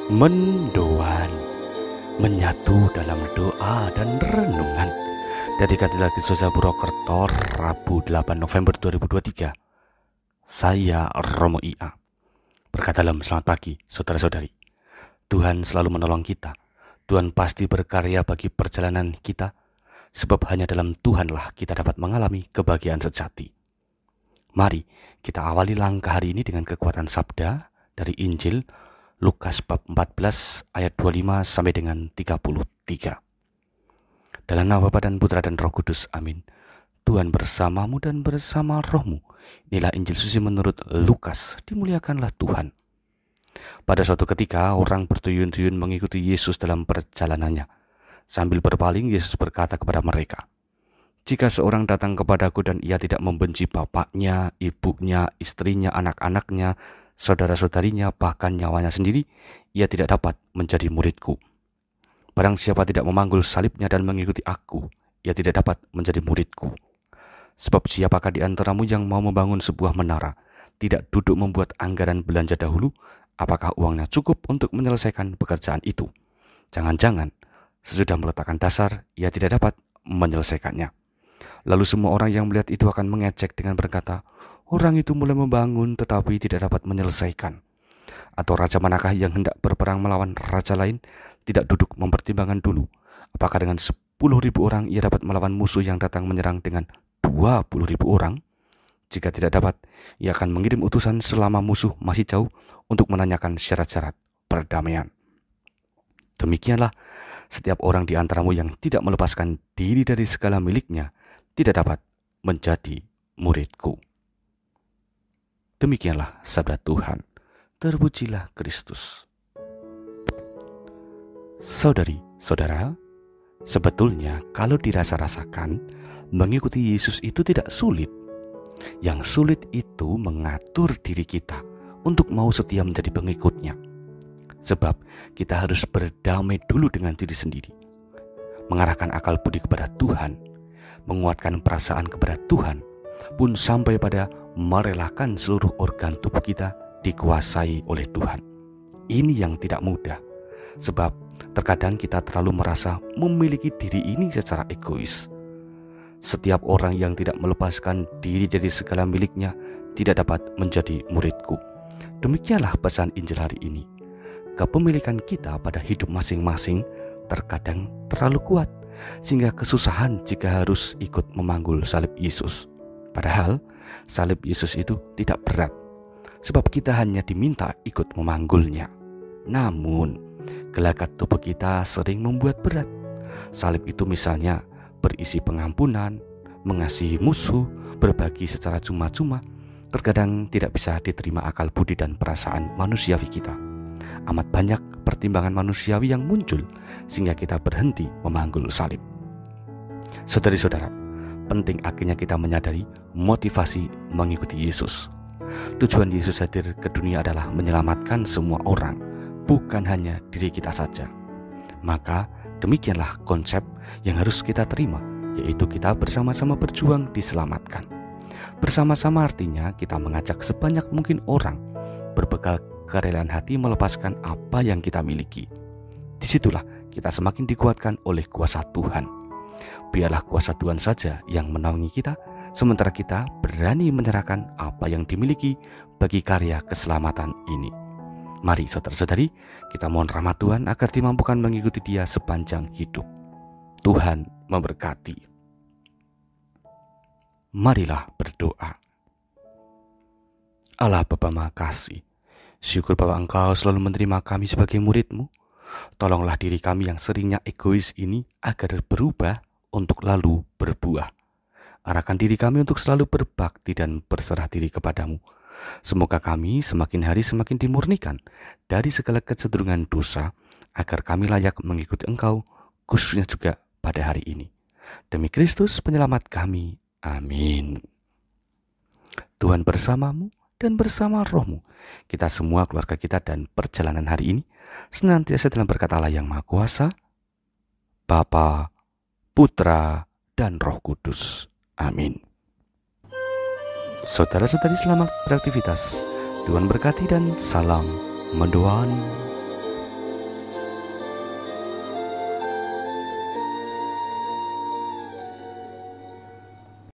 Mendoan, menyatu dalam doa dan renungan dari Katedral Gereja Purwokerto, Rabu 8 November 2023. Saya Romo IA. Berkata dalam selamat pagi, saudara-saudari. Tuhan selalu menolong kita. Tuhan pasti berkarya bagi perjalanan kita, sebab hanya dalam Tuhanlah kita dapat mengalami kebahagiaan sejati. Mari kita awali langkah hari ini dengan kekuatan sabda dari Injil Lukas bab 14 ayat 25 sampai dengan 33. Dalam nama Bapa dan Putra dan Roh Kudus, amin. Tuhan bersamamu dan bersama rohmu. Inilah Injil suci menurut Lukas, dimuliakanlah Tuhan. Pada suatu ketika orang bertuyun-tuyun mengikuti Yesus dalam perjalanannya. Sambil berpaling, Yesus berkata kepada mereka, "Jika seorang datang kepadaku dan ia tidak membenci bapaknya, ibunya, istrinya, anak-anaknya, saudara-saudarinya, bahkan nyawanya sendiri, ia tidak dapat menjadi muridku. Barang siapa tidak memanggul salibnya dan mengikuti aku, ia tidak dapat menjadi muridku. Sebab siapakah di antaramu yang mau membangun sebuah menara, tidak duduk membuat anggaran belanja dahulu, apakah uangnya cukup untuk menyelesaikan pekerjaan itu? Jangan-jangan, sesudah meletakkan dasar, ia tidak dapat menyelesaikannya." Lalu semua orang yang melihat itu akan mengejek dengan berkata, "Orang itu mulai membangun tetapi tidak dapat menyelesaikan." Atau raja manakah yang hendak berperang melawan raja lain tidak duduk mempertimbangkan dulu, apakah dengan 10.000 orang ia dapat melawan musuh yang datang menyerang dengan 20.000 orang? Jika tidak dapat, ia akan mengirim utusan selama musuh masih jauh untuk menanyakan syarat-syarat perdamaian. Demikianlah setiap orang di antaramu yang tidak melepaskan diri dari segala miliknya tidak dapat menjadi muridku. Demikianlah sabda Tuhan. Terpujilah Kristus. Saudari, saudara, sebetulnya kalau dirasa-rasakan, mengikuti Yesus itu tidak sulit. Yang sulit itu mengatur diri kita untuk mau setia menjadi pengikutnya. Sebab kita harus berdamai dulu dengan diri sendiri, mengarahkan akal budi kepada Tuhan, menguatkan perasaan kepada Tuhan, pun sampai pada merelakan seluruh organ tubuh kita dikuasai oleh Tuhan. Ini yang tidak mudah, sebab terkadang kita terlalu merasa memiliki diri ini secara egois. Setiap orang yang tidak melepaskan diri dari segala miliknya tidak dapat menjadi muridku. Demikianlah pesan Injil hari ini. Kepemilikan kita pada hidup masing-masing terkadang terlalu kuat, sehingga kesusahan jika harus ikut memanggul salib Yesus. Padahal salib Yesus itu tidak berat, sebab kita hanya diminta ikut memanggulnya. Namun gelagat tubuh kita sering membuat berat. Salib itu misalnya berisi pengampunan, mengasihi musuh, berbagi secara cuma-cuma, terkadang tidak bisa diterima akal budi dan perasaan manusiawi kita. Amat banyak pertimbangan manusiawi yang muncul sehingga kita berhenti memanggul salib. Saudari-saudara, penting akhirnya kita menyadari motivasi mengikuti Yesus. Tujuan Yesus hadir ke dunia adalah menyelamatkan semua orang, bukan hanya diri kita saja. Maka demikianlah konsep yang harus kita terima, yaitu kita bersama-sama berjuang diselamatkan. Bersama-sama artinya kita mengajak sebanyak mungkin orang berbekal kerelaan hati melepaskan apa yang kita miliki. Disitulah kita semakin dikuatkan oleh kuasa Tuhan. Biarlah kuasa Tuhan saja yang menaungi kita, sementara kita berani menyerahkan apa yang dimiliki bagi karya keselamatan ini. Mari saudara-saudari, kita mohon rahmat Tuhan agar dimampukan mengikuti Dia sepanjang hidup. Tuhan memberkati. Marilah berdoa. Allah Bapa Maha Kasih, syukur bahwa Engkau selalu menerima kami sebagai murid-Mu. Tolonglah diri kami yang seringnya egois ini agar berubah untuk lalu berbuah. Arahkan diri kami untuk selalu berbakti dan berserah diri kepadamu. Semoga kami semakin hari semakin dimurnikan dari segala kecenderungan dosa, agar kami layak mengikuti Engkau, khususnya juga pada hari ini. Demi Kristus penyelamat kami. Amin. Tuhan bersamamu dan bersama rohmu. Kita semua, keluarga kita dan perjalanan hari ini senantiasa dalam berkat Allah yang Maha Kuasa, Bapa, Putra, dan Roh Kudus. Amin. Saudara-saudari, selamat beraktivitas. Tuhan berkati dan salam mendoan.